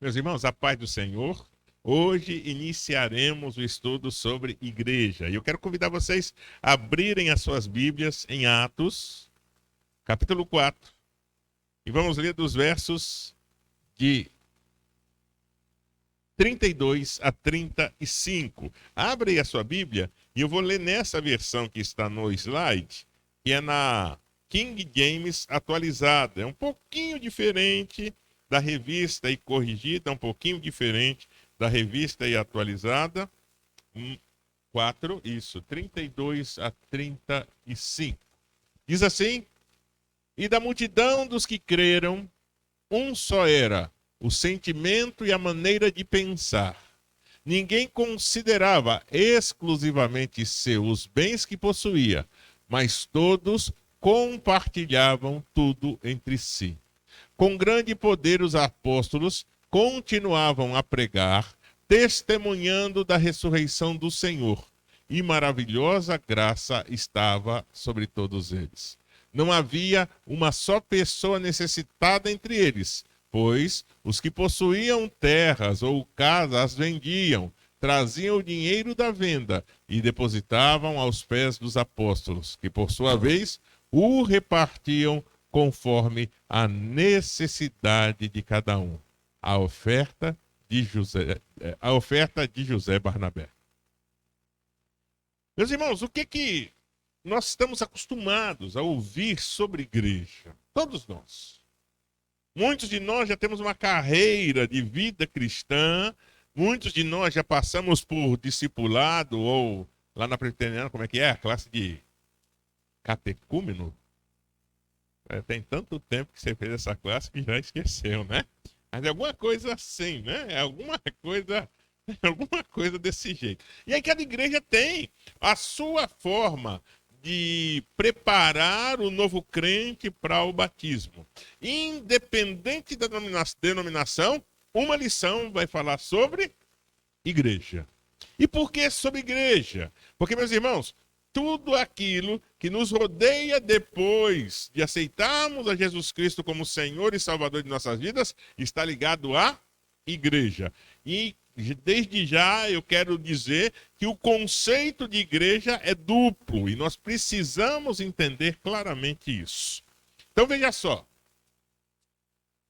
Meus irmãos, a paz do Senhor. Hoje iniciaremos o estudo sobre igreja. E eu quero convidar vocês a abrirem as suas Bíblias em Atos, capítulo 4. E vamos ler dos versos de 32 a 35. Abre aí a sua Bíblia e eu vou ler nessa versão que está no slide, que é na King James atualizada. É um pouquinho diferente da revista e corrigida, um pouquinho diferente da revista e atualizada. 4, isso, 32 a 35. Diz assim: E da multidão dos que creram, um só era o sentimento e a maneira de pensar. Ninguém considerava exclusivamente seus bens que possuía, mas todos compartilhavam tudo entre si. Com grande poder, os apóstolos continuavam a pregar, testemunhando da ressurreição do Senhor, e maravilhosa graça estava sobre todos eles. Não havia uma só pessoa necessitada entre eles, pois os que possuíam terras ou casas as vendiam, traziam o dinheiro da venda e depositavam aos pés dos apóstolos, que por sua vez o repartiam conforme a necessidade de cada um. A oferta de José Barnabé. Meus irmãos, o que nós estamos acostumados a ouvir sobre igreja? Todos nós. Muitos de nós já temos uma carreira de vida cristã, muitos de nós já passamos por discipulado ou lá na presbiteriana, como é que é? A classe de catecúmeno. Tem tanto tempo que você fez essa classe que já esqueceu, né? Mas é alguma coisa assim, né? É alguma coisa desse jeito. E aí cada igreja tem a sua forma de preparar o novo crente para o batismo. Independente da denominação, uma lição vai falar sobre igreja. E por que sobre igreja? Porque, meus irmãos, tudo aquilo que nos rodeia depois de aceitarmos a Jesus Cristo como Senhor e Salvador de nossas vidas está ligado à igreja. E desde já eu quero dizer que o conceito de igreja é duplo e nós precisamos entender claramente isso. Então veja só.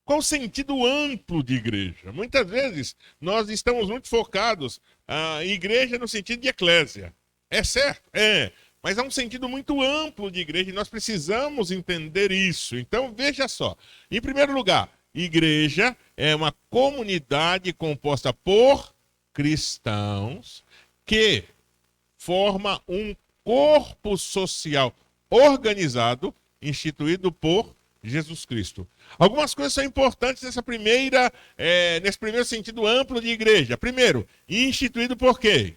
Qual o sentido amplo de igreja? Muitas vezes nós estamos muito focados em igreja no sentido de eclésia. É certo? É. Mas há um sentido muito amplo de igreja e nós precisamos entender isso. Então, veja só. Em primeiro lugar, igreja é uma comunidade composta por cristãos que forma um corpo social organizado, instituído por Jesus Cristo. Algumas coisas são importantes nesse primeiro sentido amplo de igreja. Primeiro, instituído por quê?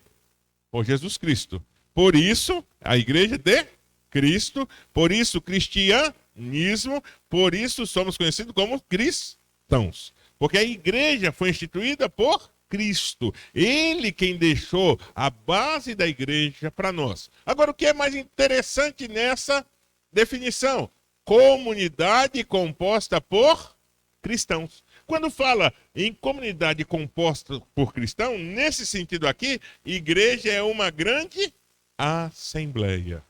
Por Jesus Cristo. Por isso, a igreja de Cristo, por isso, cristianismo, por isso somos conhecidos como cristãos. Porque a igreja foi instituída por Cristo. Ele quem deixou a base da igreja para nós. Agora, o que é mais interessante nessa definição? Comunidade composta por cristãos. Quando fala em comunidade composta por cristão, nesse sentido aqui, igreja é uma grande assembleia.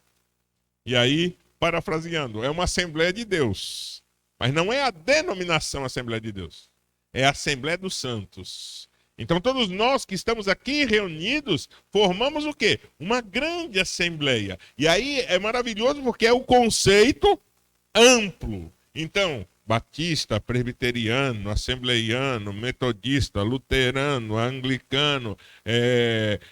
E aí, parafraseando, é uma Assembleia de Deus. Mas não é a denominação Assembleia de Deus. É a Assembleia dos Santos. Então, todos nós que estamos aqui reunidos, formamos o quê? Uma grande assembleia. E aí é maravilhoso porque é o conceito amplo. Então, batista, presbiteriano, assembleiano, metodista, luterano, anglicano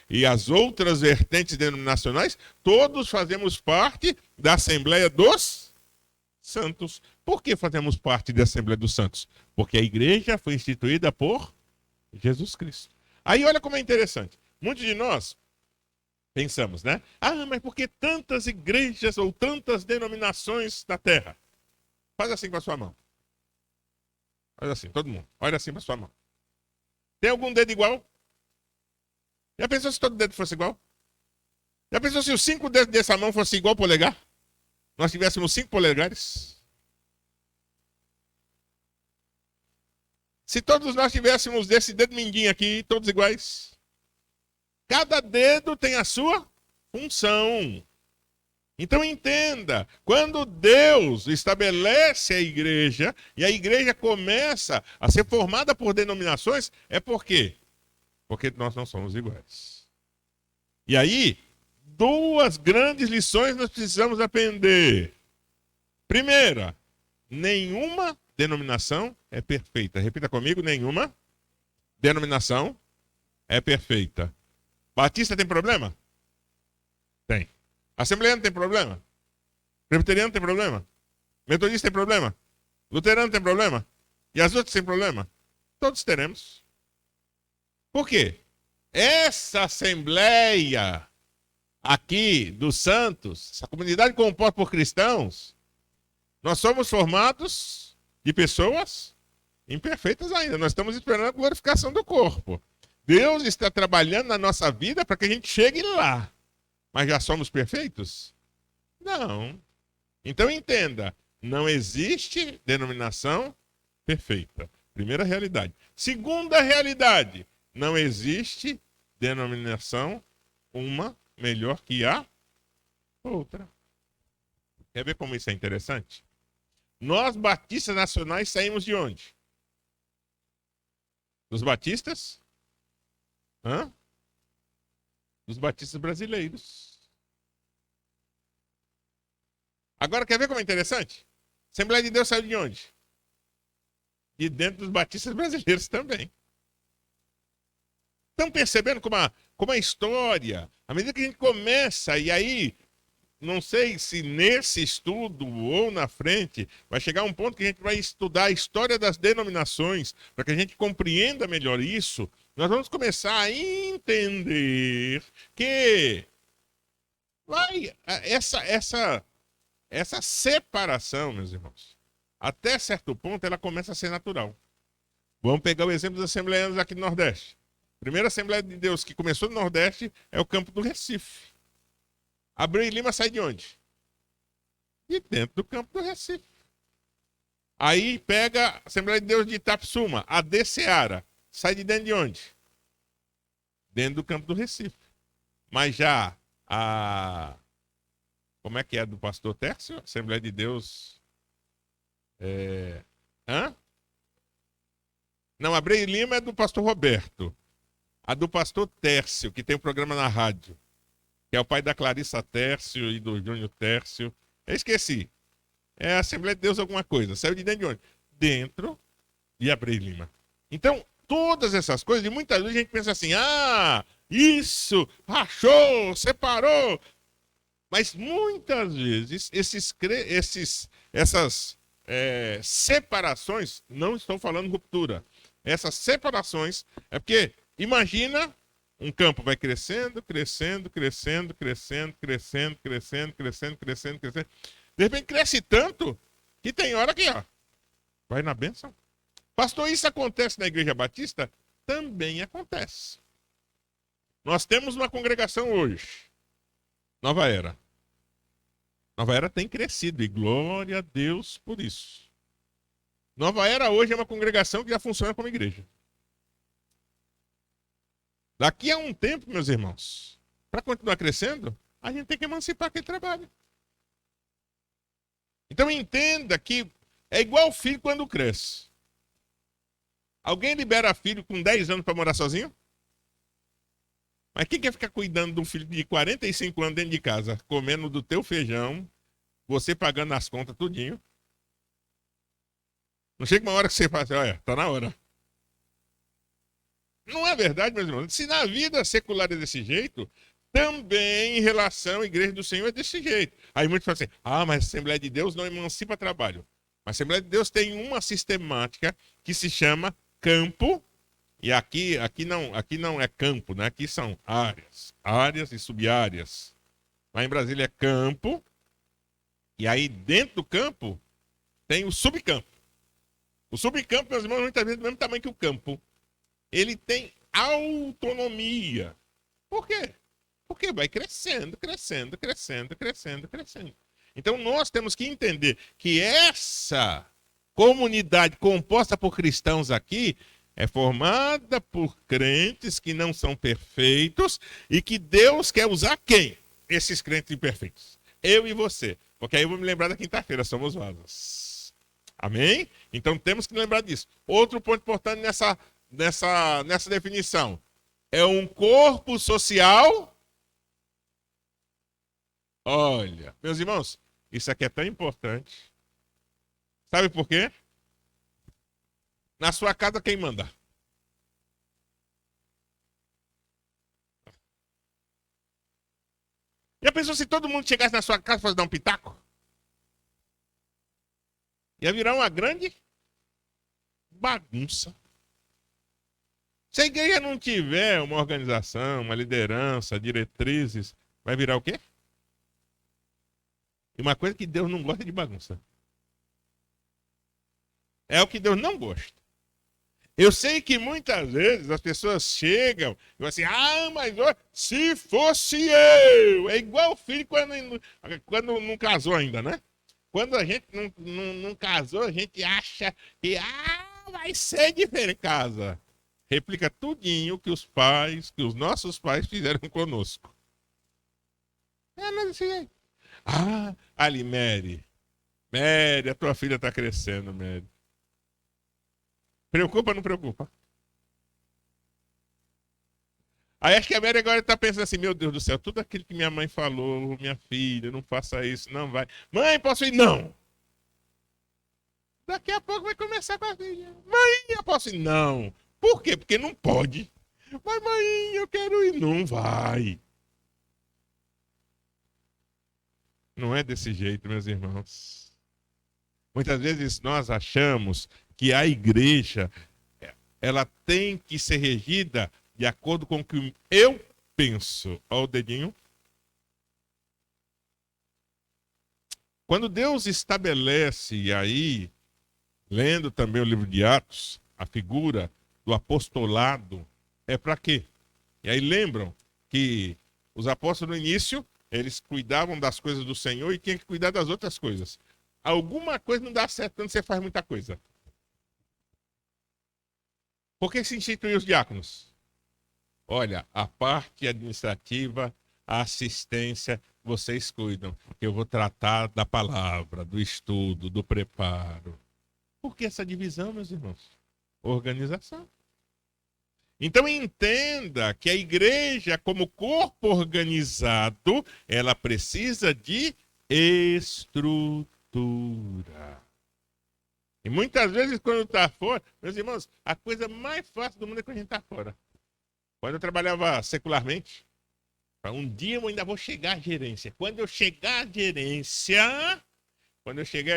e as outras vertentes denominacionais, todos fazemos parte da Assembleia dos Santos. Por que fazemos parte da Assembleia dos Santos? Porque a igreja foi instituída por Jesus Cristo. Aí olha como é interessante. Muitos de nós pensamos, né? Ah, mas por que tantas igrejas ou tantas denominações na Terra? Faz assim com a sua mão. Faz assim, todo mundo. Olha assim com a sua mão. Tem algum dedo igual? Já pensou se todo dedo fosse igual? Já pensou se os 5 dedos dessa mão fossem igual ao polegar? Nós tivéssemos 5 polegares? Se todos nós tivéssemos desse dedo mindinho aqui, todos iguais. Cada dedo tem a sua função. Então entenda, quando Deus estabelece a igreja e a igreja começa a ser formada por denominações, é por quê? Porque nós não somos iguais. E aí, duas grandes lições nós precisamos aprender. Primeira, nenhuma denominação é perfeita. Repita comigo, nenhuma denominação é perfeita. Batista tem problema? Tem. Assembleano tem problema? Presbiteriano tem problema? Metodista tem problema? Luterano tem problema? E as outras têm problema? Todos teremos. Por quê? Essa assembleia aqui dos santos, essa comunidade composta por cristãos, nós somos formados de pessoas imperfeitas ainda. Nós estamos esperando a glorificação do corpo. Deus está trabalhando na nossa vida para que a gente chegue lá. Mas já somos perfeitos? Não. Então entenda, não existe denominação perfeita. Primeira realidade. Segunda realidade, não existe denominação uma melhor que a outra. Quer ver como isso é interessante? Nós, batistas nacionais, saímos de onde? Dos batistas? Hã? Dos batistas brasileiros. Agora, quer ver como é interessante? A Assembleia de Deus saiu de onde? De dentro dos batistas brasileiros também. Estão percebendo como a história, à medida que a gente começa, e aí, não sei se nesse estudo ou na frente, vai chegar um ponto que a gente vai estudar a história das denominações, para que a gente compreenda melhor isso. Nós vamos começar a entender que essa separação, meus irmãos, até certo ponto ela começa a ser natural. Vamos pegar o exemplo dos assembleanos aqui do Nordeste. A primeira Assembleia de Deus que começou no Nordeste é o campo do Recife. Abreu e Lima sai de onde? De dentro do campo do Recife. Aí pega a Assembleia de Deus de Itapsuma, a de Seara. Sai de dentro de onde? Dentro do campo do Recife. Mas já a... Como é que é do pastor Tércio? Assembleia de Deus... Hã? Não, Abreu e Lima é do pastor Roberto. A do pastor Tércio, que tem um programa na rádio. Que é o pai da Clarissa Tércio e do Júnior Tércio. Eu esqueci. É a Assembleia de Deus alguma coisa. Saiu de dentro de onde? Dentro de Abreu e Lima. Então, todas essas coisas, e muitas vezes a gente pensa assim, isso, rachou, separou. Mas muitas vezes essas separações, não estou falando ruptura. Essas separações é porque, imagina, um campo vai crescendo, crescendo, crescendo, crescendo, crescendo, crescendo, crescendo, crescendo, crescendo. De repente cresce tanto que tem hora que, vai na bênção. Pastor, isso acontece na Igreja Batista? Também acontece. Nós temos uma congregação hoje, Nova Era. Nova Era tem crescido e glória a Deus por isso. Nova Era hoje é uma congregação que já funciona como igreja. Daqui a um tempo, meus irmãos, para continuar crescendo, a gente tem que emancipar aquele trabalho. Então entenda que é igual o filho quando cresce. Alguém libera filho com 10 anos para morar sozinho? Mas quem quer ficar cuidando de um filho de 45 anos dentro de casa, comendo do teu feijão, você pagando as contas tudinho? Não chega uma hora que você fala assim, olha, tá na hora. Não é verdade, meus irmãos? Se na vida secular é desse jeito, também em relação à igreja do Senhor é desse jeito. Aí muitos falam assim, mas a Assembleia de Deus não emancipa trabalho. A Assembleia de Deus tem uma sistemática que se chama campo, e aqui não é campo, né? Aqui são áreas e sub-áreas. Lá em Brasília é campo, e aí dentro do campo tem o subcampo. O subcampo, meus irmãos, muitas vezes é do mesmo tamanho que o campo. Ele tem autonomia. Por quê? Porque vai crescendo, crescendo, crescendo, crescendo, crescendo. Então nós temos que entender que essa comunidade composta por cristãos aqui é formada por crentes que não são perfeitos e que Deus quer usar quem? Esses crentes imperfeitos. Eu e você. Porque aí eu vou me lembrar da quinta-feira, somos vasos. Amém? Então temos que lembrar disso. Outro ponto importante nessa definição. É um corpo social. Olha, meus irmãos, isso aqui é tão importante. Sabe por quê? Na sua casa, quem manda? Já pensou se todo mundo chegasse na sua casa para dar um pitaco? Ia virar uma grande bagunça. Se a igreja não tiver uma organização, uma liderança, diretrizes, vai virar o quê? E uma coisa que Deus não gosta de bagunça. É o que Deus não gosta. Eu sei que muitas vezes as pessoas chegam e falam assim, mas se fosse eu. É igual o filho quando não casou ainda, né? Quando a gente não casou, a gente acha que vai ser diferente. Casa. Replica tudinho que os nossos pais fizeram conosco. Não é desse jeito. Ali, Mary. Mary, a tua filha está crescendo, Mary. Preocupa ou não preocupa? Aí acho que a Mary agora tá pensando assim, meu Deus do céu, tudo aquilo que minha mãe falou, minha filha, não faça isso, não vai. Mãe, posso ir? Não. Daqui a pouco vai começar com a filha. Mãe, eu posso ir? Não. Por quê? Porque não pode. Mas mãe, eu quero ir. Não vai. Não é desse jeito, meus irmãos. Muitas vezes nós achamos que a igreja ela tem que ser regida de acordo com o que eu penso. Olha o dedinho. Quando Deus estabelece, e aí, lendo também o livro de Atos, a figura do apostolado, é para quê? E aí lembram que os apóstolos no início, eles cuidavam das coisas do Senhor e tinham que cuidar das outras coisas. Alguma coisa não dá certo quando você faz muita coisa. Por que se instituiu os diáconos? Olha, a parte administrativa, a assistência, vocês cuidam. Eu vou tratar da palavra, do estudo, do preparo. Por que essa divisão, meus irmãos? Organização. Então entenda que a igreja, como corpo organizado, ela precisa de estrutura. E muitas vezes, quando está fora, meus irmãos, a coisa mais fácil do mundo é quando a gente está fora. Quando eu trabalhava secularmente, um dia eu ainda vou chegar à gerência. Quando eu cheguei à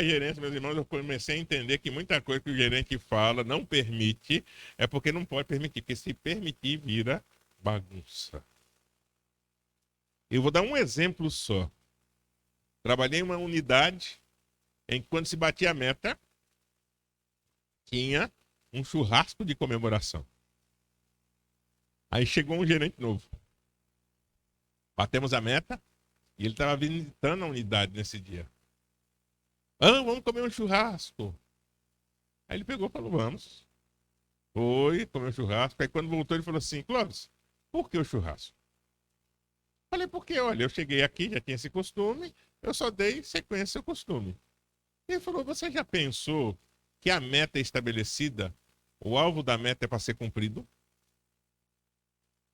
gerência, meus irmãos, eu comecei a entender que muita coisa que o gerente fala não permite, é porque não pode permitir, porque se permitir, vira bagunça. Eu vou dar um exemplo só. Trabalhei em uma unidade em que, quando se batia a meta, tinha um churrasco de comemoração. Aí chegou um gerente novo. Batemos a meta e ele estava visitando a unidade nesse dia. Vamos comer um churrasco. Aí ele pegou e falou, vamos. Foi, comeu um churrasco. Aí quando voltou ele falou assim, Clóvis, por que o churrasco? Falei, porque, olha, eu cheguei aqui, já tinha esse costume, eu só dei sequência ao costume. Ele falou, você já pensou que a meta é estabelecida, o alvo da meta é para ser cumprido?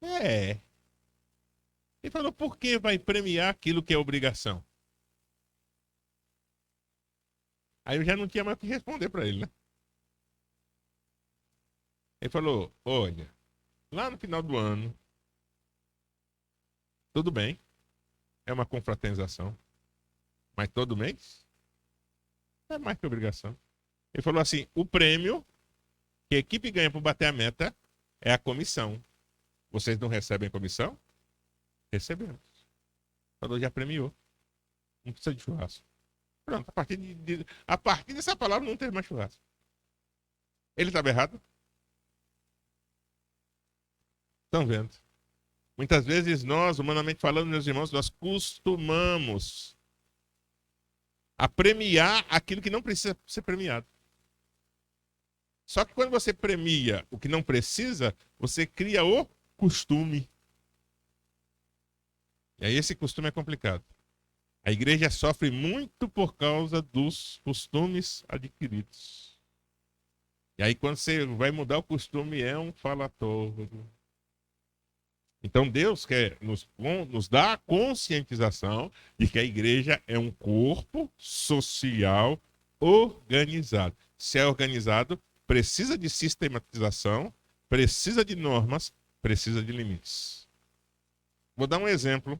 É. Ele falou, por que vai premiar aquilo que é obrigação? Aí eu já não tinha mais o que responder para ele, né? Ele falou, olha, lá no final do ano, tudo bem, é uma confraternização, mas todo mês é mais que obrigação. Ele falou assim, o prêmio que a equipe ganha por bater a meta é a comissão. Vocês não recebem comissão? Recebemos. Falou, já premiou. Não precisa de churrasco. Pronto, a partir dessa palavra não teve mais churrasco. Ele estava errado? Estão vendo? Muitas vezes nós, humanamente falando, meus irmãos, nós costumamos a premiar aquilo que não precisa ser premiado. Só que quando você premia o que não precisa, você cria o costume. E aí esse costume é complicado. A igreja sofre muito por causa dos costumes adquiridos. E aí quando você vai mudar o costume, é um falatório. Então Deus quer nos dar a conscientização de que a igreja é um corpo social organizado. Se é organizado, precisa de sistematização, precisa de normas, precisa de limites. Vou dar um exemplo.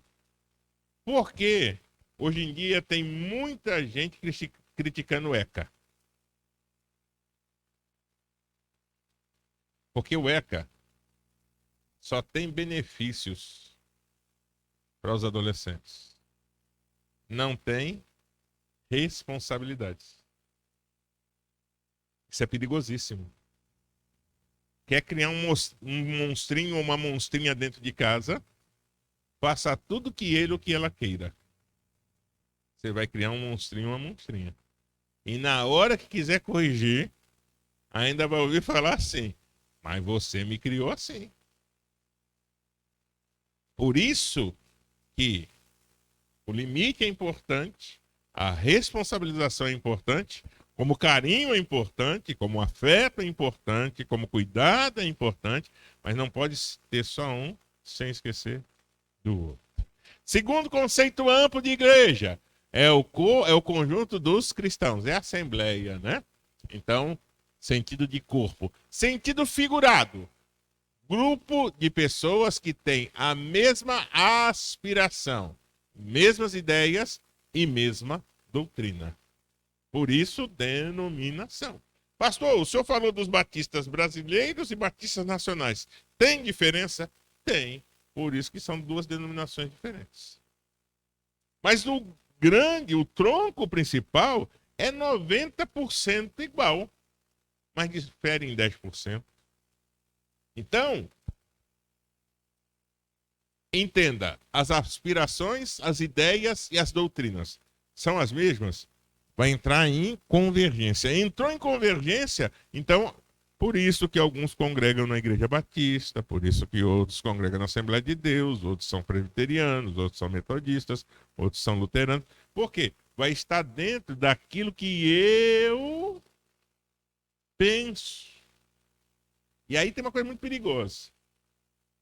Por que hoje em dia tem muita gente criticando o ECA? Porque o ECA só tem benefícios para os adolescentes. Não tem responsabilidades. Isso é perigosíssimo. Quer criar um monstrinho ou uma monstrinha dentro de casa, faça tudo que ele ou que ela queira. Você vai criar um monstrinho ou uma monstrinha. E na hora que quiser corrigir, ainda vai ouvir falar assim, mas você me criou assim. Por isso que o limite é importante, a responsabilização é importante, como carinho é importante, como afeto é importante, como cuidado é importante, mas não pode ter só um sem esquecer do outro. Segundo conceito amplo de igreja, é o conjunto dos cristãos, é a assembleia, né? Então, sentido de corpo. Sentido figurado, grupo de pessoas que têm a mesma aspiração, mesmas ideias e mesma doutrina. Por isso, denominação. Pastor, o senhor falou dos batistas brasileiros e batistas nacionais. Tem diferença? Tem. Por isso que são duas denominações diferentes. Mas o tronco principal é 90% igual, mas difere em 10%. Então, entenda, as aspirações, as ideias e as doutrinas são as mesmas? Vai entrar em convergência. Entrou em convergência, então, por isso que alguns congregam na Igreja Batista, por isso que outros congregam na Assembleia de Deus, outros são presbiterianos, outros são metodistas, outros são luteranos. Por quê? Vai estar dentro daquilo que eu penso. E aí tem uma coisa muito perigosa.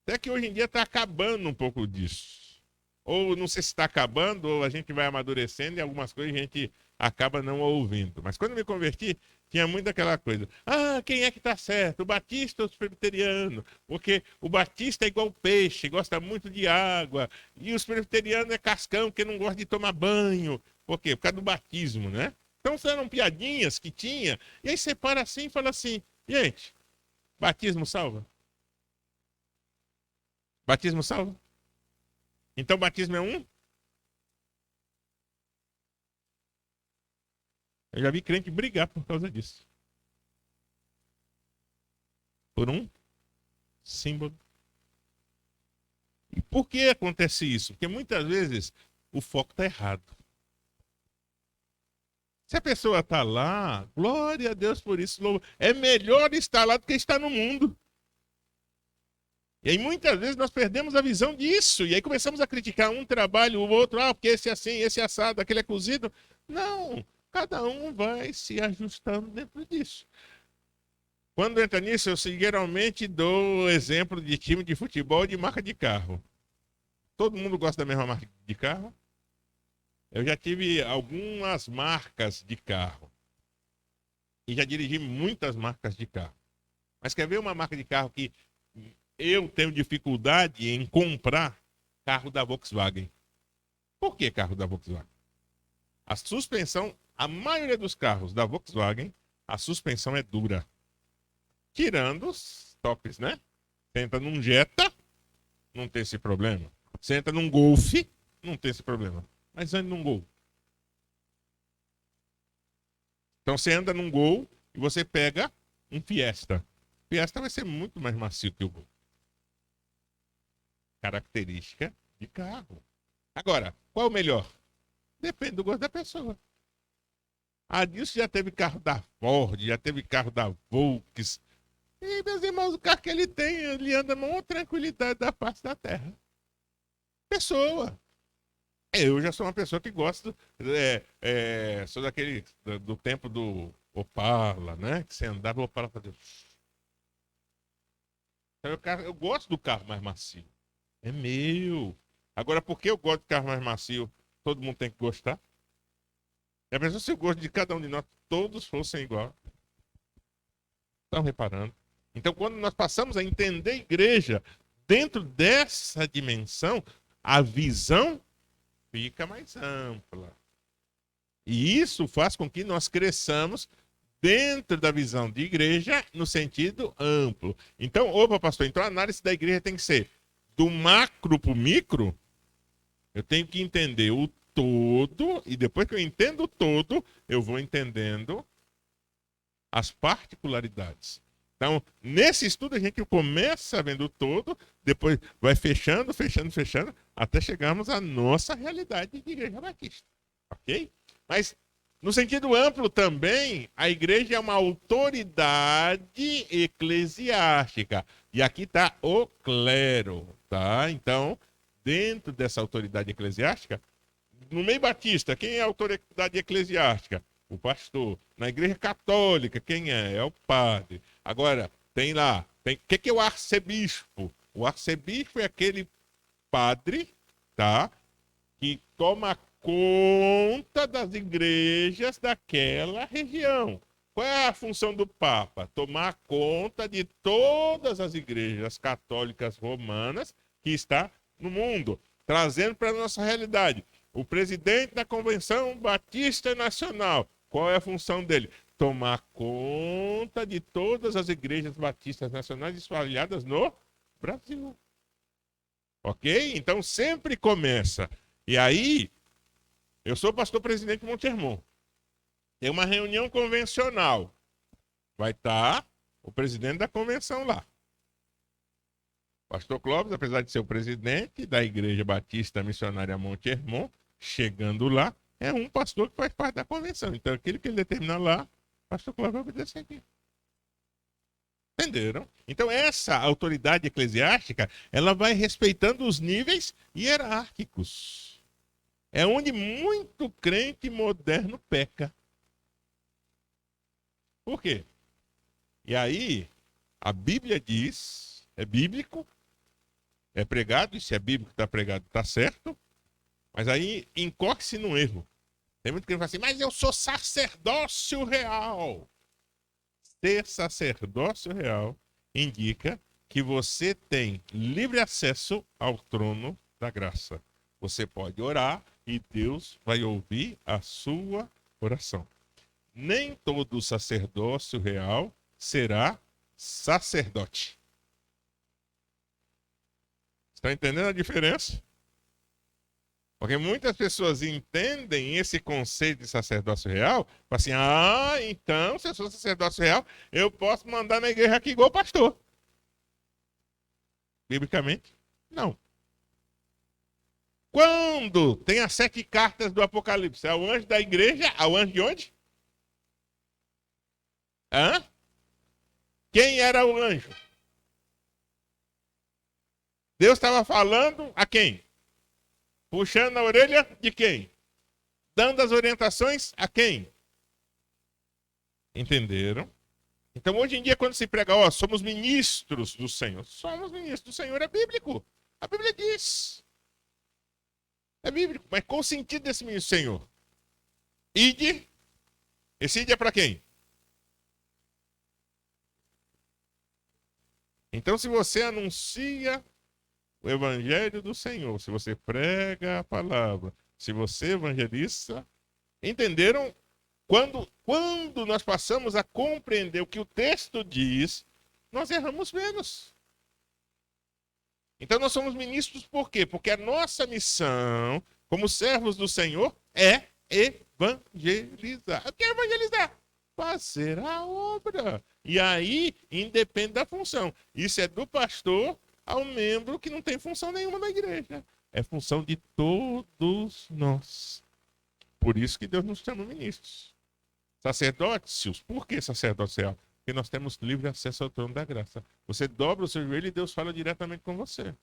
Até que hoje em dia está acabando um pouco disso. Ou não sei se está acabando, ou a gente vai amadurecendo e algumas coisas a gente acaba não ouvindo. Mas quando eu me converti, tinha muito aquela coisa. Ah, quem é que está certo? O batista ou o presbiteriano? Porque o batista é igual peixe, gosta muito de água. E os presbiterianos é cascão, que não gosta de tomar banho. Por quê? Por causa do batismo, né? Então eram piadinhas que tinha. E aí você para assim e fala assim, gente, batismo salva? Batismo salva? Então batismo é um? Eu já vi crente brigar por causa disso. Por um símbolo. E por que acontece isso? Porque muitas vezes o foco está errado. Se a pessoa está lá, glória a Deus por isso, é melhor estar lá do que estar no mundo. E aí muitas vezes nós perdemos a visão disso. E aí começamos a criticar um trabalho, o outro, porque esse é assim, esse é assado, aquele é cozido. Não, cada um vai se ajustando dentro disso. Quando entra nisso, eu geralmente dou exemplo de time de futebol e de marca de carro. Todo mundo gosta da mesma marca de carro? Eu já tive algumas marcas de carro. E já dirigi muitas marcas de carro. Mas quer ver uma marca de carro que eu tenho dificuldade em comprar? Carro da Volkswagen. Por que carro da Volkswagen? A suspensão, a maioria dos carros da Volkswagen, a suspensão é dura. Tirando os tops, né? Você entra num Jetta, não tem esse problema. Você entra num Golf, não tem esse problema. Mas ande num Gol. Então você anda num Gol e você pega um Fiesta. Fiesta vai ser muito mais macio que o Gol. Característica de carro. Agora, qual é o melhor? Depende do gosto da pessoa. A Dilson já teve carro da Ford, já teve carro da Volks. E, meus irmãos, o carro que ele tem, ele anda com uma tranquilidade da face da terra. Pessoa. Eu já sou uma pessoa que gosto, sou daquele, do tempo do Opala, né? Que você andava, o Opala fazia... Então, eu gosto do carro mais macio. É meu. Agora, por que eu gosto de carro mais macio? Todo mundo tem que gostar? É mesmo se o gosto de cada um de nós todos fossem igual. Estão reparando? Então, quando nós passamos a entender a igreja dentro dessa dimensão, a visão fica mais ampla. E isso faz com que nós cresçamos dentro da visão de igreja no sentido amplo. Então, opa, pastor, então a análise da igreja tem que ser do macro para o micro. Eu tenho que entender o todo, e depois que eu entendo o todo, eu vou entendendo as particularidades. Então, nesse estudo, a gente começa vendo o todo, depois vai fechando, fechando, fechando, até chegarmos à nossa realidade de igreja batista. Ok? Mas, no sentido amplo também, a igreja é uma autoridade eclesiástica. E aqui está o clero, tá? Então, dentro dessa autoridade eclesiástica, no meio batista, quem é a autoridade eclesiástica? O pastor. Na igreja católica, quem é? É o padre. Agora, tem lá, o que é o arcebispo? O arcebispo é aquele padre, tá? Que toma conta das igrejas daquela região. Qual é a função do Papa? Tomar conta de todas as igrejas católicas romanas que está no mundo, trazendo para a nossa realidade. O presidente da Convenção Batista Nacional, qual é a função dele? Tomar conta de todas as igrejas batistas nacionais espalhadas no Brasil. Ok? Então sempre começa. E aí, eu sou pastor presidente de Monte Hermon. Tem uma reunião convencional. Vai estar o presidente da convenção lá. Pastor Clóvis, apesar de ser o presidente da Igreja Batista Missionária Monte Hermon, chegando lá, é um pastor que faz parte da convenção. Então, aquilo que ele determinar lá, pastor Clóvis vai obedecer aqui. Entenderam? Então, essa autoridade eclesiástica, ela vai respeitando os níveis hierárquicos. É onde muito crente moderno peca. Por quê? E aí, a Bíblia diz, é bíblico, é pregado, e se é bíblico, está pregado, está certo, mas aí incorre-se no erro. Tem muito crente que fala assim, mas eu sou sacerdócio real. Ser sacerdócio real indica que você tem livre acesso ao trono da graça. Você pode orar e Deus vai ouvir a sua oração. Nem todo sacerdócio real será sacerdote. Está entendendo a diferença? Porque muitas pessoas entendem esse conceito de sacerdócio real, assim, então, se eu sou sacerdócio real, eu posso mandar na igreja aqui igual pastor. Biblicamente, não. Quando tem as 7 cartas do Apocalipse, é o anjo da igreja, é o anjo de onde? Hã? Quem era o anjo? Deus estava falando a quem? Puxando a orelha de quem? Dando as orientações a quem? Entenderam? Então, hoje em dia, quando se prega, somos ministros do Senhor. Somos ministros do Senhor, é bíblico. A Bíblia diz. É bíblico. Mas qual o sentido desse ministro do Senhor? Ide. Esse ide é para quem? Então, se você anuncia o evangelho do Senhor, se você prega a palavra, se você evangeliza, entenderam? Quando nós passamos a compreender o que o texto diz, nós erramos menos. Então nós somos ministros por quê? Porque a nossa missão, como servos do Senhor, é evangelizar. O que é evangelizar? Fazer a obra. E aí, independe da função. Isso é do pastor ao membro que não tem função nenhuma na igreja. É função de todos nós. Por isso que Deus nos chama ministros. Sacerdócios. Por que sacerdocial? Porque nós temos livre acesso ao trono da graça. Você dobra o seu joelho e Deus fala diretamente com você.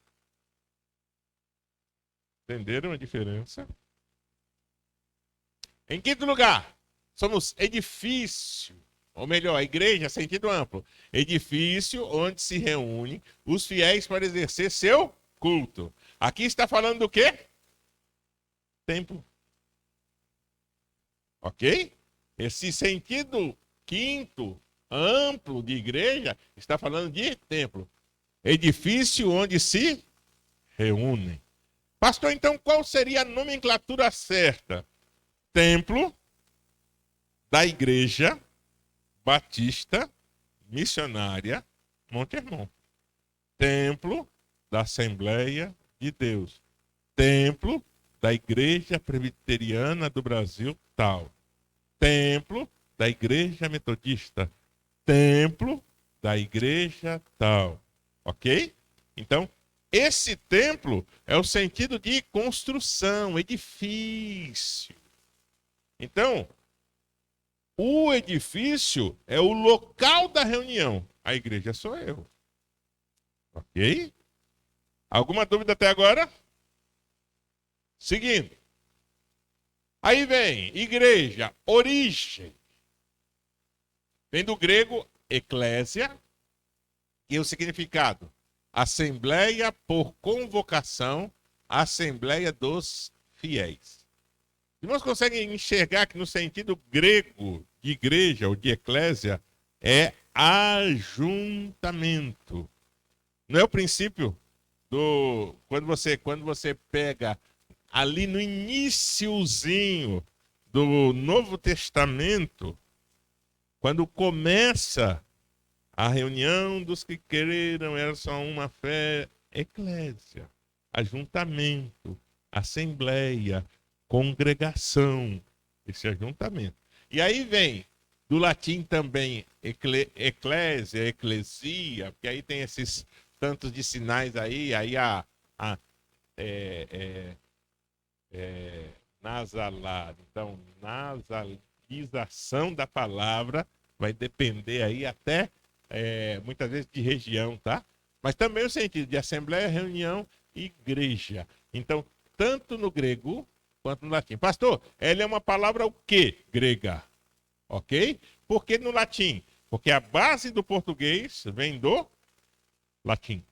Entenderam a diferença? Em quinto lugar, somos edifício, ou melhor, a igreja, sentido amplo. Edifício onde se reúnem os fiéis para exercer seu culto. Aqui está falando do quê? Templo. Ok? Esse sentido quinto, amplo de igreja, está falando de templo. Edifício onde se reúnem. Pastor, então qual seria a nomenclatura certa? Templo da Igreja Batista Missionária Monte Hermon. Templo da Assembleia de Deus. Templo da Igreja Presbiteriana do Brasil, tal. Templo da Igreja Metodista. Templo da Igreja tal. Ok? Então, esse templo é o sentido de construção, edifício. Então, o edifício é o local da reunião. A igreja sou eu. Ok? Alguma dúvida até agora? Seguindo. Aí vem igreja, origem. Vem do grego eclésia, e o significado: assembleia por convocação, assembleia dos fiéis. Irmãos, conseguem enxergar que no sentido grego de igreja ou de eclésia é ajuntamento. Não é o princípio do quando você pega ali no iniciozinho do Novo Testamento, quando começa a reunião dos que creram, era só uma fé, eclésia, ajuntamento, assembleia, congregação, esse ajuntamento. E aí vem do latim também eclésia, eclesia, porque aí tem esses tantos de sinais aí nasalar. Então, nasalização da palavra vai depender aí até muitas vezes de região, tá? Mas também o sentido de assembleia, reunião, igreja. Então, tanto no grego quanto no latim. Pastor, ela é uma palavra o quê? Grega. Ok? Por que no latim? Porque a base do português vem do latim.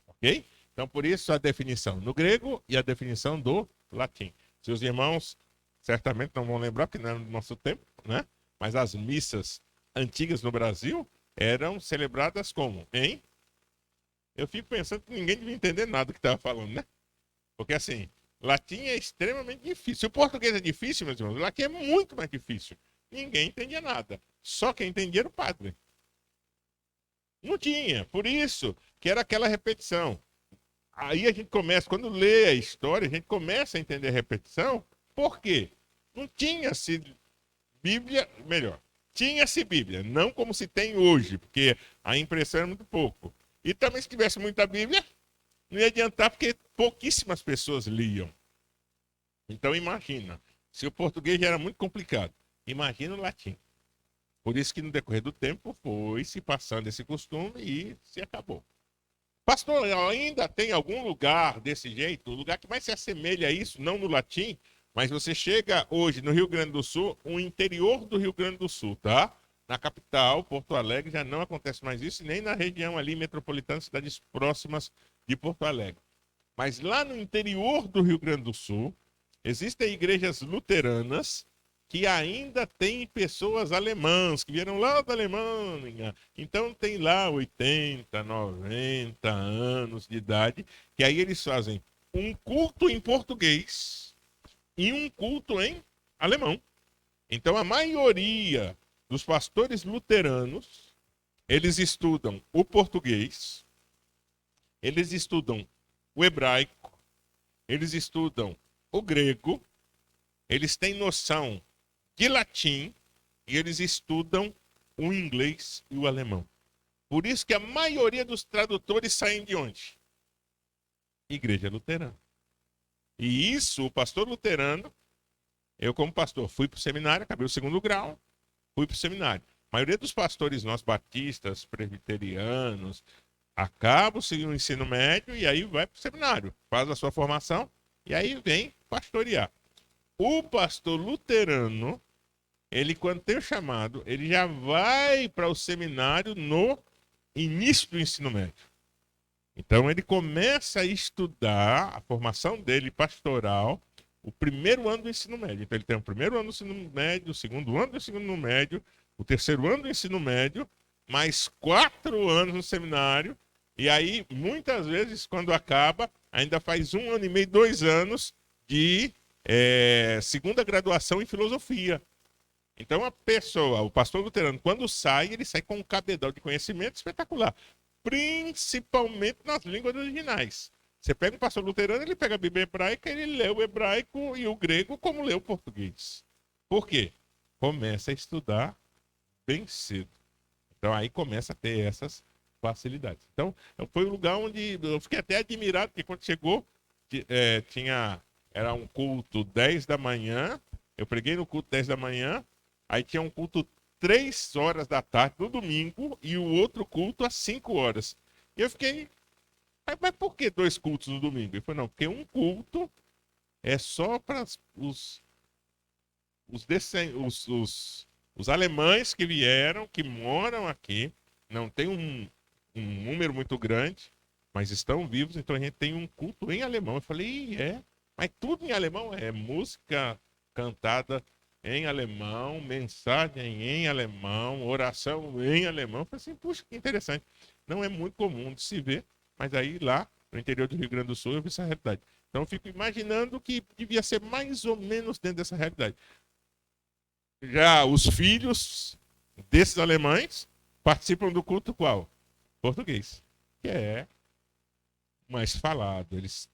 Ok? Então, por isso a definição no grego e a definição do latim. Seus irmãos certamente não vão lembrar, porque não é no nosso tempo, né? Mas as missas antigas no Brasil eram celebradas como? Hein? Eu fico pensando que ninguém devia entender nada do que estava falando, né? Porque assim, latim é extremamente difícil. Se o português é difícil, meus irmãos, o latim é muito mais difícil. Ninguém entendia nada. Só quem entendia era o padre. Não tinha. Por isso que era aquela repetição. Aí a gente começa, quando lê a história, a gente começa a entender a repetição. Por quê? Não tinha-se Bíblia, melhor, tinha-se Bíblia, não como se tem hoje, porque a impressão é muito pouco. E também se tivesse muita Bíblia, não ia adiantar, porque pouquíssimas pessoas liam. Então imagina, se o português já era muito complicado, imagina o latim. Por isso que no decorrer do tempo foi se passando esse costume e se acabou. Pastor, ainda tem algum lugar desse jeito? O lugar que mais se assemelha a isso, não no latim, mas você chega hoje no Rio Grande do Sul, o interior do Rio Grande do Sul, tá? Na capital, Porto Alegre, já não acontece mais isso, nem na região ali metropolitana, cidades próximas de Porto Alegre. Mas lá no interior do Rio Grande do Sul, existem igrejas luteranas que ainda têm pessoas alemãs, que vieram lá da Alemanha. Então tem lá 80, 90 anos de idade, que aí eles fazem um culto em português e um culto em alemão. Então a maioria dos pastores luteranos, eles estudam o português, eles estudam o hebraico, eles estudam o grego, eles têm noção de latim e eles estudam o inglês e o alemão. Por isso que a maioria dos tradutores saem de onde? Igreja luterana. E isso, o pastor luterano, eu como pastor fui para o seminário, acabei o segundo grau, fui para o seminário. A maioria dos pastores nossos, batistas, presbiterianos, acaba o ensino médio e aí vai para o seminário, faz a sua formação e aí vem pastorear. O pastor luterano, ele quando tem o chamado, ele já vai para o seminário no início do ensino médio. Então ele começa a estudar a formação dele pastoral, o primeiro ano do ensino médio. Então ele tem o primeiro ano do ensino médio, o segundo ano do ensino médio, o terceiro ano do ensino médio, mais 4 anos no seminário. E aí, muitas vezes, quando acaba, ainda faz 1 ano e meio, 2 anos de segunda graduação em filosofia. Então a pessoa, o pastor luterano, quando sai, ele sai com um cabedal de conhecimento espetacular, principalmente nas línguas originais. Você pega um pastor luterano, ele pega a Bíblia hebraica, ele lê o hebraico e o grego como lê o português. Por quê? Começa a estudar bem cedo. Então aí começa a ter essas facilidades. Então foi um lugar onde eu fiquei até admirado, porque quando chegou, era um culto 10 da manhã, eu preguei no culto 10 da manhã, aí tinha um culto 3 horas da tarde no domingo e o outro culto às 5 horas. E eu fiquei, mas por que 2 cultos no domingo? Ele falou, não, porque um culto é só para os alemães que vieram, que moram aqui, não tem um número muito grande, mas estão vivos, então a gente tem um culto em alemão. Eu falei, mas tudo em alemão é música cantada em alemão, mensagem em alemão, oração em alemão. Eu falei assim, puxa, que interessante. Não é muito comum de se ver, mas aí lá no interior do Rio Grande do Sul eu vi essa realidade. Então eu fico imaginando que devia ser mais ou menos dentro dessa realidade. Já os filhos desses alemães participam do culto qual? Português, que é mais falado. Eles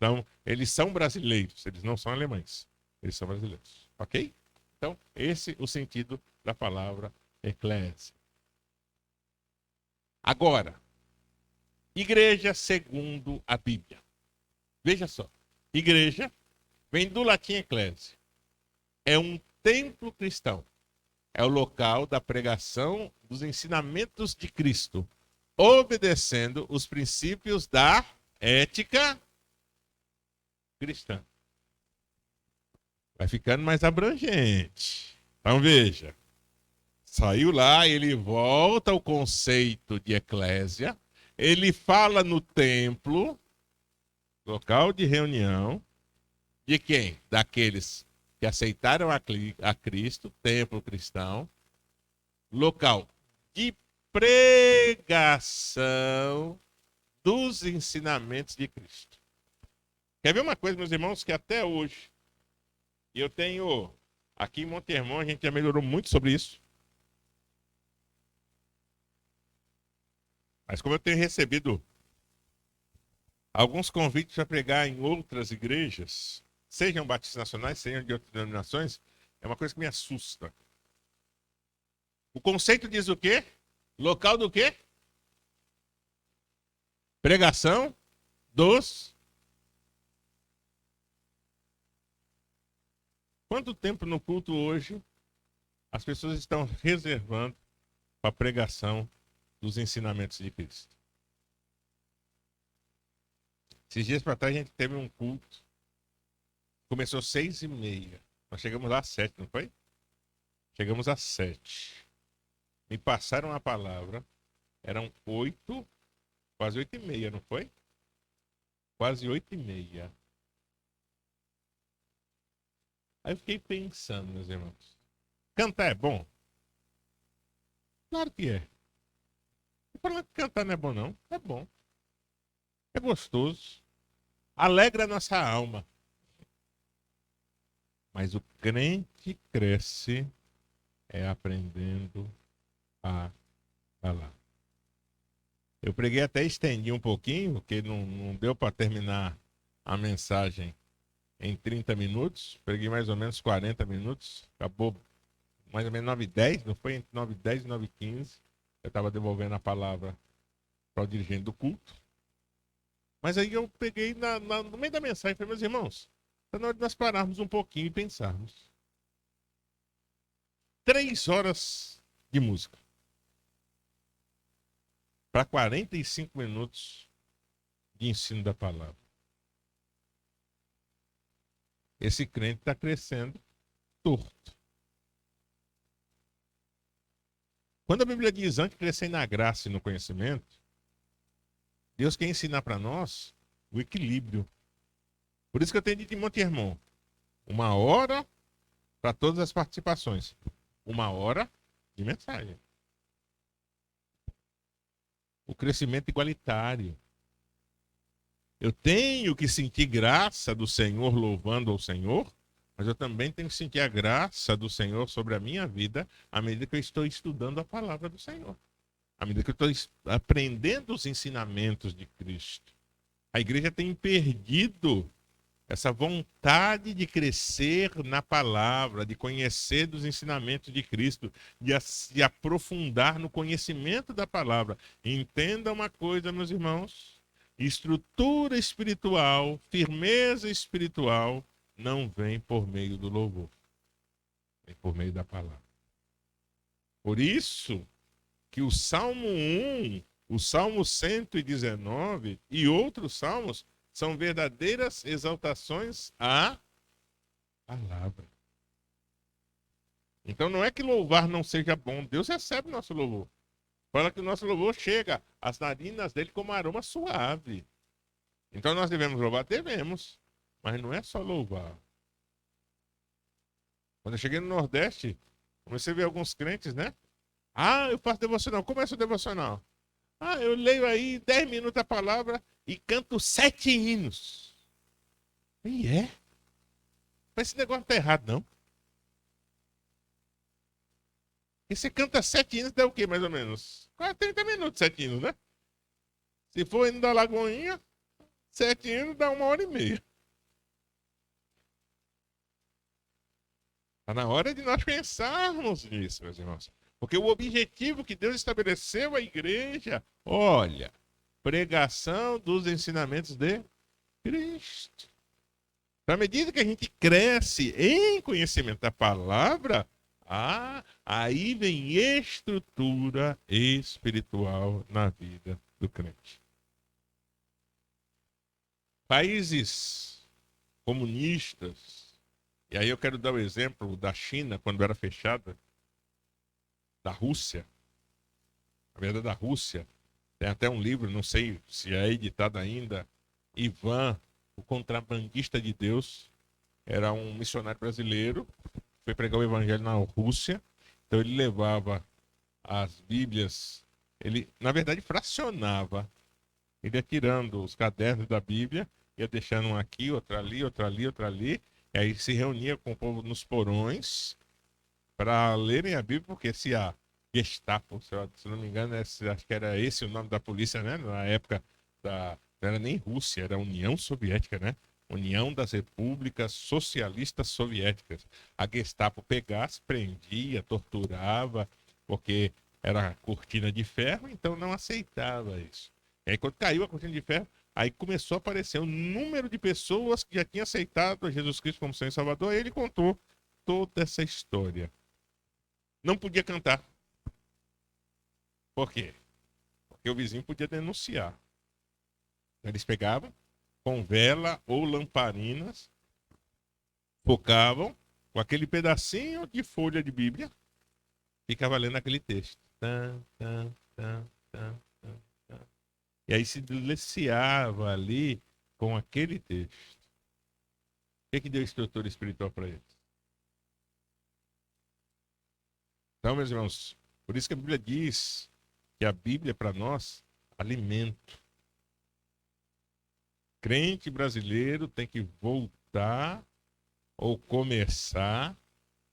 são brasileiros, eles não são alemães. Eles são brasileiros, ok? Então, esse é o sentido da palavra eclésia. Agora, igreja segundo a Bíblia. Veja só, igreja vem do latim eclésia. É um templo cristão. É o local da pregação dos ensinamentos de Cristo, obedecendo os princípios da ética cristã. Vai ficando mais abrangente. Então veja, saiu lá, ele volta ao conceito de eclésia, ele fala no templo, local de reunião, de quem? Daqueles que aceitaram a Cristo, templo cristão, local de pregação dos ensinamentos de Cristo. Quer ver uma coisa, meus irmãos, que até hoje, eu tenho, aqui em Montermont, a gente já melhorou muito sobre isso, mas como eu tenho recebido alguns convites para pregar em outras igrejas, sejam batistas nacionais, sejam de outras denominações, é uma coisa que me assusta. O conceito diz o quê? Local do quê? Pregação dos... Quanto tempo no culto hoje as pessoas estão reservando para a pregação dos ensinamentos de Cristo? Esses dias para trás a gente teve um culto. Começou 6h30. Nós chegamos lá às 7, não foi? Chegamos às 7. Me passaram a palavra. Eram 8, quase 8h30, não foi? Quase 8h30. Aí eu fiquei pensando, meus irmãos. Cantar é bom? Claro que é. Não falando que cantar não é bom, não. É bom. É gostoso. Alegra a nossa alma. Mas o crente cresce aprendendo a falar. Eu preguei até estendi um pouquinho, porque não deu para terminar a mensagem em 30 minutos. Preguei mais ou menos 40 minutos. Acabou mais ou menos 9h10, não foi? Entre 9h10 e 9h15. Eu estava devolvendo a palavra para o dirigente do culto. Mas aí eu peguei no meio da mensagem e falei, meus irmãos, está na hora de nós pararmos um pouquinho e pensarmos. 3 horas de música para 45 minutos de ensino da palavra. Esse crente está crescendo torto. Quando a Bíblia diz antes de crescer na graça e no conhecimento, Deus quer ensinar para nós o equilíbrio. Por isso que eu tenho dito em Monte Irmão, 1 hora para todas as participações. 1 hora de mensagem. O crescimento igualitário. Eu tenho que sentir graça do Senhor louvando ao Senhor, mas eu também tenho que sentir a graça do Senhor sobre a minha vida à medida que eu estou estudando a palavra do Senhor. À medida que eu estou aprendendo os ensinamentos de Cristo. A igreja tem perdido essa vontade de crescer na palavra, de conhecer dos ensinamentos de Cristo, de se aprofundar no conhecimento da palavra. Entenda uma coisa, meus irmãos: estrutura espiritual, firmeza espiritual, não vem por meio do louvor, vem por meio da palavra. Por isso que o Salmo 1, o Salmo 119 e outros salmos são verdadeiras exaltações à palavra. Então não é que louvar não seja bom. Deus recebe nosso louvor. Fala que o nosso louvor chega às narinas dele como aroma suave. Então nós devemos louvar? Devemos. Mas não é só louvar. Quando eu cheguei no Nordeste, comecei a ver alguns crentes, né? Ah, eu faço devocional. Começa o devocional. Ah, eu leio aí 10 minutos a palavra e canto 7 hinos. E é? Mas esse negócio não tá errado, não. E você canta 7 hinos, dá o quê, mais ou menos? Quase 30 minutos, 7 hinos, né? Se for indo da Lagoinha, 7 hinos dá 1 hora e meia. Está na hora de nós pensarmos nisso, meus irmãos. Porque o objetivo que Deus estabeleceu à igreja, olha, pregação dos ensinamentos de Cristo. À medida que a gente cresce em conhecimento da palavra, aí vem estrutura espiritual na vida do crente. Países comunistas, e aí eu quero dar o exemplo da China, quando era fechada, da Rússia, na verdade da Rússia, tem até um livro, não sei se é editado ainda, Ivan, o contrabandista de Deus, era um missionário brasileiro, foi pregar o evangelho na Rússia, então ele levava as Bíblias, ele na verdade fracionava, ele ia tirando os cadernos da Bíblia, ia deixando um aqui, outro ali, outro ali, outro ali, e aí se reunia com o povo nos porões para lerem a Bíblia, porque se a Gestapo, se não me engano, acho que era esse o nome da polícia, né? Na época não era nem Rússia, era União Soviética, né? União das Repúblicas Socialistas Soviéticas. A Gestapo pegasse, prendia, torturava, porque era cortina de ferro, então não aceitava isso. E aí quando caiu a cortina de ferro, aí começou a aparecer um número de pessoas que já tinham aceitado Jesus Cristo como Senhor e Salvador, e ele contou toda essa história. Não podia cantar. Por quê? Porque o vizinho podia denunciar. Eles pegavam com vela ou lamparinas, focavam com aquele pedacinho de folha de Bíblia, ficava lendo aquele texto. E aí se deliciava ali com aquele texto. O que deu estrutura espiritual para eles? Então, meus irmãos, por isso que a Bíblia diz que a Bíblia é para nós alimento. Crente brasileiro tem que voltar ou começar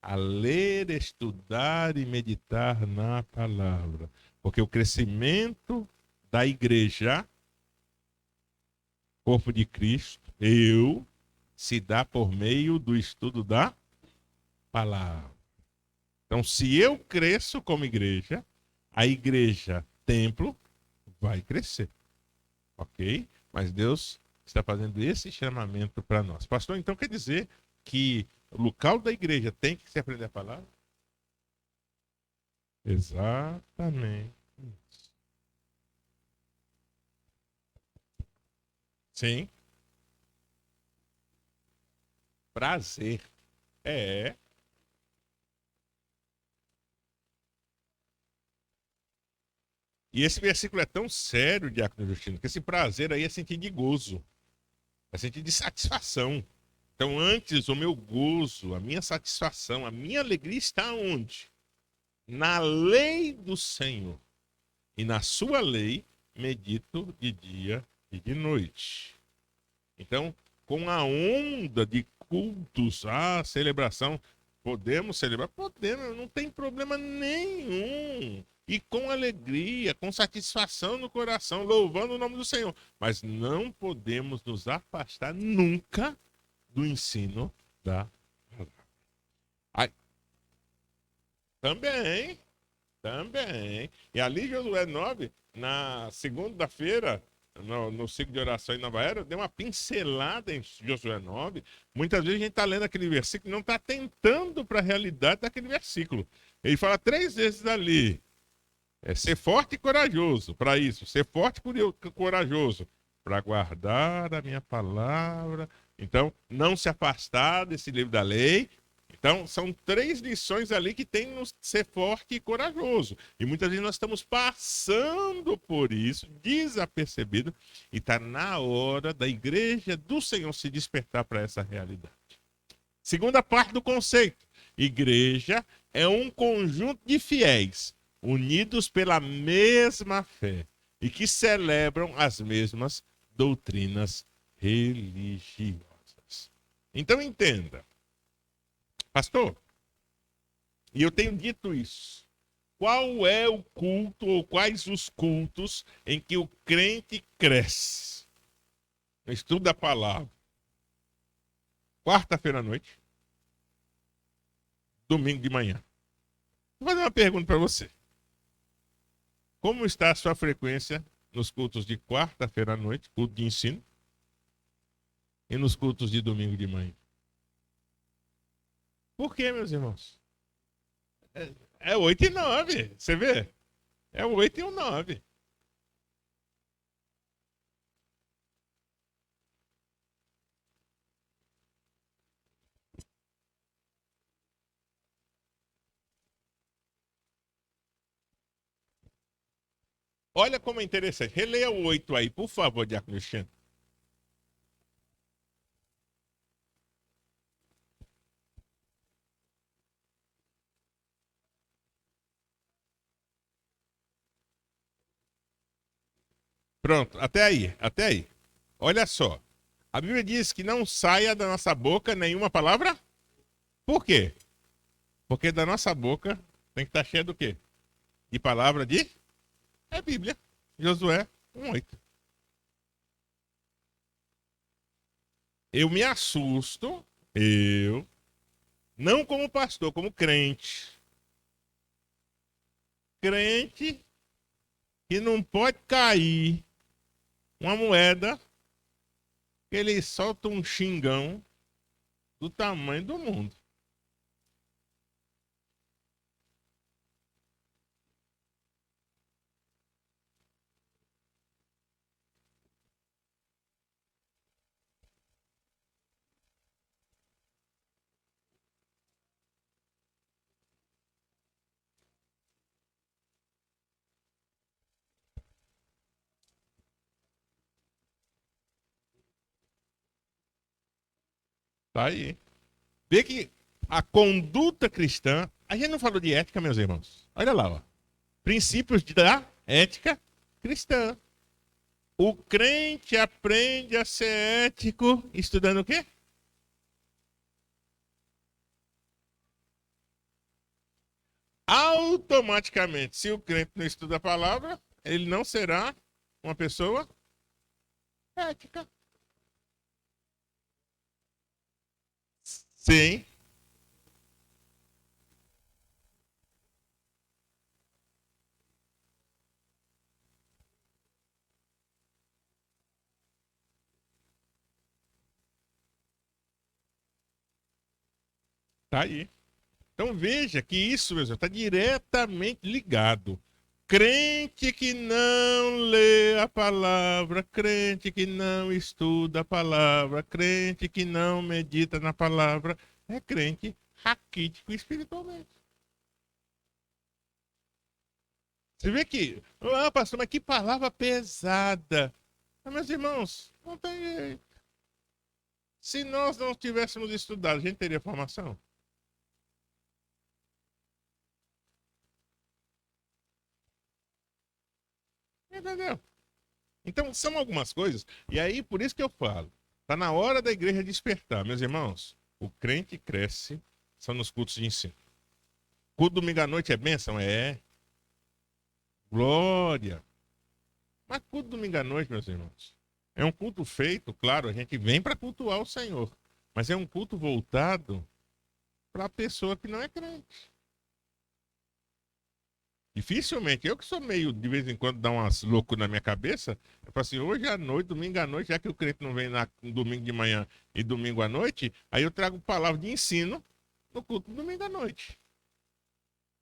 a ler, estudar e meditar na palavra. Porque o crescimento da igreja, corpo de Cristo, se dá por meio do estudo da palavra. Então, se eu cresço como igreja, a igreja, templo, vai crescer. Ok? Mas Deus está fazendo esse chamamento para nós. Pastor, então quer dizer que o local da igreja tem que se aprender a palavra? Exatamente. Sim, prazer. É. E esse versículo é tão sério, Diácono Justino, que esse prazer aí é sentido de gozo, é sentido de satisfação. Então, antes, o meu gozo, a minha satisfação, a minha alegria está onde? Na lei do Senhor. E na sua lei medito de dia e de noite. Então, com a onda de cultos, a celebração, podemos celebrar? Podemos, não tem problema nenhum. E com alegria, com satisfação no coração, louvando o nome do Senhor. Mas não podemos nos afastar nunca do ensino da palavra. Ai, também, também. E ali, Josué 9, na segunda-feira, no ciclo de oração em Nova Era, deu uma pincelada em Josué 9. Muitas vezes a gente está lendo aquele versículo e não está atentando para a realidade daquele versículo. Ele fala 3 vezes ali: ser forte e corajoso para isso, ser forte e corajoso para guardar a minha palavra. Então, não se afastar desse livro da lei. Então, são 3 lições ali que tem nos ser forte e corajoso. E muitas vezes nós estamos passando por isso, desapercebido, e está na hora da igreja do Senhor se despertar para essa realidade. Segunda parte do conceito: igreja é um conjunto de fiéis unidos pela mesma fé e que celebram as mesmas doutrinas religiosas. Então entenda, pastor, e eu tenho dito isso. Qual é o culto ou quais os cultos em que o crente cresce? No estudo da palavra. Quarta-feira à noite, domingo de manhã. Vou fazer uma pergunta para você. Como está a sua frequência nos cultos de quarta-feira à noite, culto de ensino, e nos cultos de domingo de manhã? Por quê, meus irmãos? É 8 e 9, você vê? É o 8 e o 9. Olha como é interessante. Releia o 8 aí, por favor, Diácono Cristiano. Pronto, até aí, até aí. Olha só. A Bíblia diz que não saia da nossa boca nenhuma palavra. Por quê? Porque da nossa boca tem que estar cheia do quê? De palavra de? É Bíblia. Josué 1:8. Eu me assusto, eu, não como pastor, como crente. Crente que não pode cair uma moeda que ele solta um xingão do tamanho do mundo. Tá aí. Vê que a conduta cristã, a gente não falou de ética, meus irmãos. Olha lá, ó. Princípios da ética cristã. O crente aprende a ser ético estudando o quê? Automaticamente, se o crente não estuda a palavra, ele não será uma pessoa ética. Sim, tá aí. Então veja que isso, meu irmão, está diretamente ligado. Crente que não lê a palavra, crente que não estuda a palavra, crente que não medita na palavra, é crente raquítico espiritualmente. Você vê que, pastor, mas que palavra pesada. Mas, meus irmãos, não tem jeito. Se nós não tivéssemos estudado, a gente teria formação? Entendeu? Então, são algumas coisas. E aí, por isso que eu falo. Está na hora da igreja despertar. Meus irmãos, o crente cresce são nos cultos de ensino. Culto domingo à noite é bênção? É. Glória. Mas culto domingo à noite, meus irmãos, é um culto feito, claro, a gente vem para cultuar o Senhor. Mas é um culto voltado para a pessoa que não é crente. Dificilmente, eu que sou meio, de vez em quando, dá umas loucuras na minha cabeça, eu falo assim, hoje à noite, domingo à noite, já que o crente não vem no domingo de manhã e domingo à noite, aí eu trago palavra de ensino no culto do domingo à noite.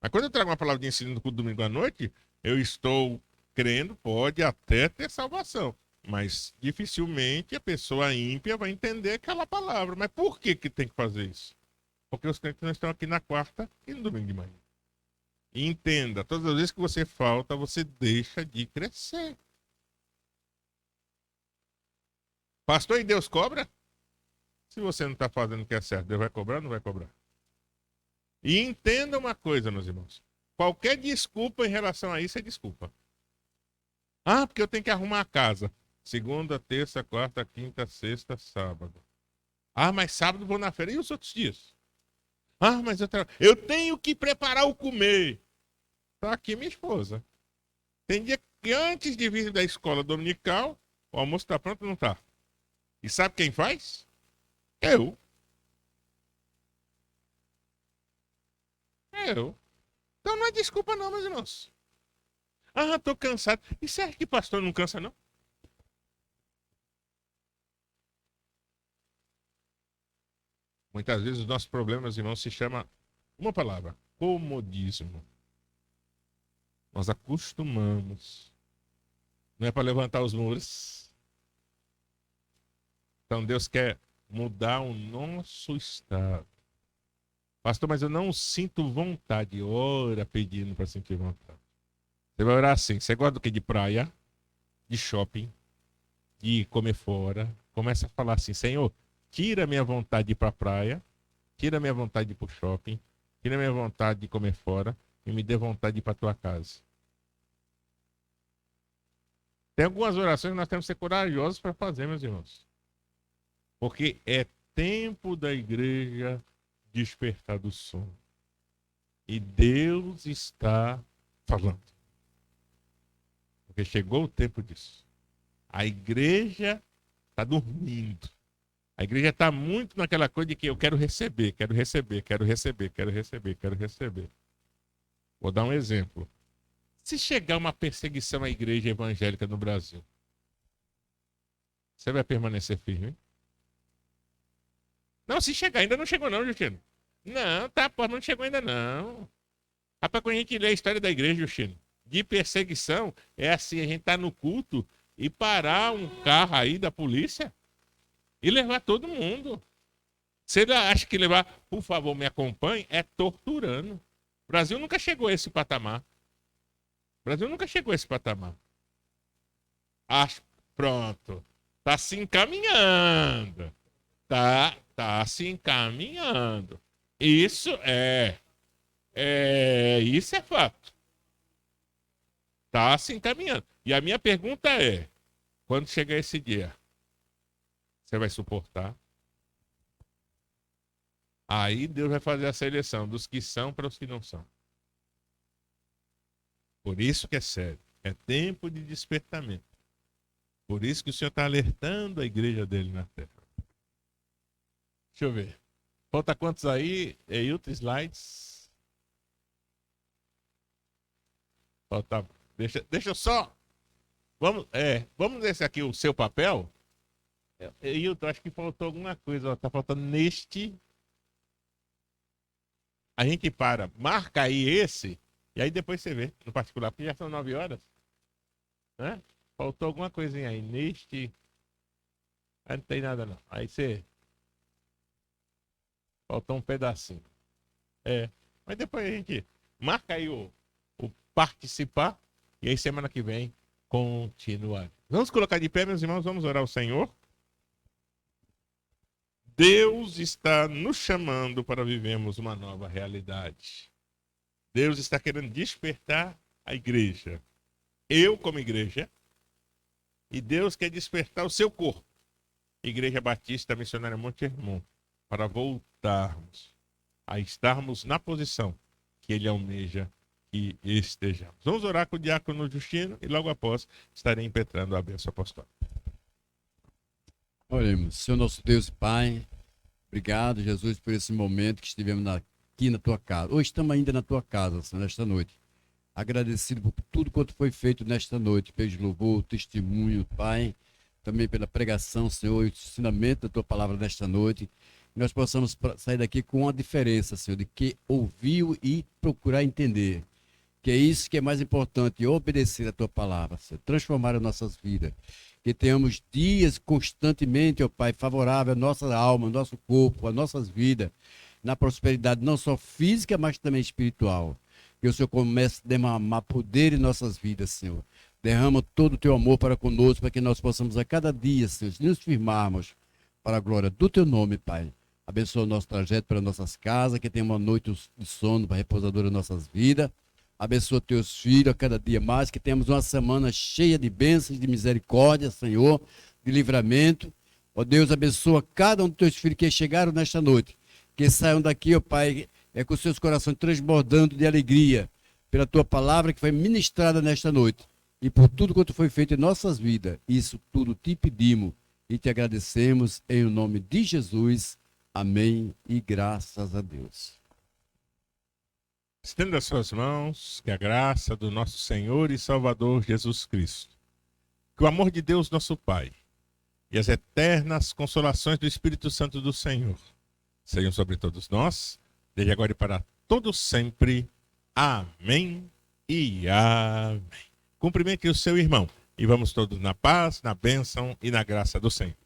Mas quando eu trago uma palavra de ensino no culto do domingo à noite, eu estou crendo, pode até ter salvação, mas dificilmente a pessoa ímpia vai entender aquela palavra. Mas por que que tem que fazer isso? Porque os crentes não estão aqui na quarta e no domingo de manhã. E entenda, todas as vezes que você falta, você deixa de crescer. Pastor, e Deus cobra? Se você não está fazendo o que é certo, Deus vai cobrar ou não vai cobrar? E entenda uma coisa, meus irmãos. Qualquer desculpa em relação a isso é desculpa. Ah, porque eu tenho que arrumar a casa. Segunda, terça, quarta, quinta, sexta, sábado. Ah, mas sábado vou na feira. E os outros dias? Ah, mas eu tenho que preparar o comer. Tá aqui minha esposa. Tem dia que antes de vir da escola dominical, o almoço tá pronto ou não tá? E sabe quem faz? Eu. Eu. Então não é desculpa não, meus irmãos. Ah, tô cansado. E você acha que pastor não cansa, não? Muitas vezes os nossos problemas, irmãos, se chama uma palavra: comodismo. Nós acostumamos. Não é para levantar os muros. Então Deus quer mudar o nosso estado. Pastor, mas eu não sinto vontade. Ora pedindo para sentir vontade. Você vai orar assim. Você gosta do que? De praia, de shopping, de comer fora. Começa a falar assim: Senhor, tira a minha vontade de ir para a praia, tira a minha vontade de ir para o shopping, tira a minha vontade de comer fora e me dê vontade de ir para a tua casa. Tem algumas orações que nós temos que ser corajosos para fazer, meus irmãos. Porque é tempo da igreja despertar do sono. E Deus está falando. Porque chegou o tempo disso. A igreja está dormindo. A igreja está muito naquela coisa de que eu quero receber, quero receber, quero receber, quero receber, quero receber. Vou dar um exemplo. Se chegar uma perseguição à igreja evangélica no Brasil, você vai permanecer firme? Não, se chegar, ainda não chegou não, Justino. Não, tá, pô, não chegou ainda não. Rapaz, quando a gente lê a história da igreja, Justino, de perseguição, é assim, a gente tá no culto e parar um carro aí da polícia e levar todo mundo. Você acha que levar, por favor, me acompanhe, é torturando. O Brasil nunca chegou a esse patamar. O Brasil nunca chegou a esse patamar. Acho, pronto. Tá se encaminhando. Tá se encaminhando. Isso isso é fato. Tá se encaminhando. E a minha pergunta é, quando chegar esse dia, você vai suportar? Aí Deus vai fazer a seleção dos que são para os que não são. Por isso que é sério. É tempo de despertamento. Por isso que o Senhor está alertando a igreja dele na terra. Deixa eu ver. Falta quantos aí? Eilton, slides. Falta. Deixa eu só. Vamos nesse aqui o seu papel. Eilton, acho que faltou alguma coisa. Ó, tá faltando neste. A gente para, marca aí esse, e aí depois você vê no particular, porque já são 9 horas, né? Faltou alguma coisinha aí. Neste. Aí não tem nada não. Aí você. Faltou um pedacinho. É. Mas depois a gente marca aí o participar. E aí semana que vem continuar. Vamos colocar de pé, meus irmãos. Vamos orar ao Senhor. Deus está nos chamando para vivermos uma nova realidade. Deus está querendo despertar a igreja. Eu, como igreja. E Deus quer despertar o seu corpo. Igreja Batista Missionária Monte Hermon. Para voltarmos a estarmos na posição que Ele almeja que estejamos. Vamos orar com o diácono Justino e logo após estarei impetrando a bênção apostólica. Oremos. Senhor nosso Deus e Pai, obrigado, Jesus, por esse momento que estivemos aqui na Tua casa. Hoje estamos ainda na Tua casa, Senhor, nesta noite. Agradecido por tudo quanto foi feito nesta noite, pelo louvor, testemunho, Pai, também pela pregação, Senhor, e o ensinamento da Tua palavra nesta noite. Que nós possamos sair daqui com uma diferença, Senhor, de que ouviu e procurar entender. Que é isso que é mais importante, obedecer a Tua palavra, Senhor, transformar as nossas vidas. Que tenhamos dias constantemente, ó Pai, favorável à nossa alma, ao nosso corpo, às nossas vidas, na prosperidade não só física, mas também espiritual. Que o Senhor comece a derramar poder em nossas vidas, Senhor. Derrama todo o Teu amor para conosco, para que nós possamos a cada dia, Senhor, nos firmarmos para a glória do Teu nome, Pai. Abençoa o nosso trajeto para nossas casas, que tenha uma noite de sono para repousadora em nossas vidas. Abençoa teus filhos a cada dia mais, que tenhamos uma semana cheia de bênçãos, de misericórdia, Senhor, de livramento. Ó Deus, abençoa cada um dos teus filhos que chegaram nesta noite, que saiam daqui, ó Pai, com seus corações transbordando de alegria pela tua palavra que foi ministrada nesta noite e por tudo quanto foi feito em nossas vidas. Isso tudo te pedimos e te agradecemos em nome de Jesus. Amém e graças a Deus. Estenda as suas mãos, que a graça do nosso Senhor e Salvador Jesus Cristo, que o amor de Deus nosso Pai e as eternas consolações do Espírito Santo do Senhor sejam sobre todos nós, desde agora e para todos sempre. Amém e amém. Cumprimente o seu irmão e vamos todos na paz, na bênção e na graça do Senhor.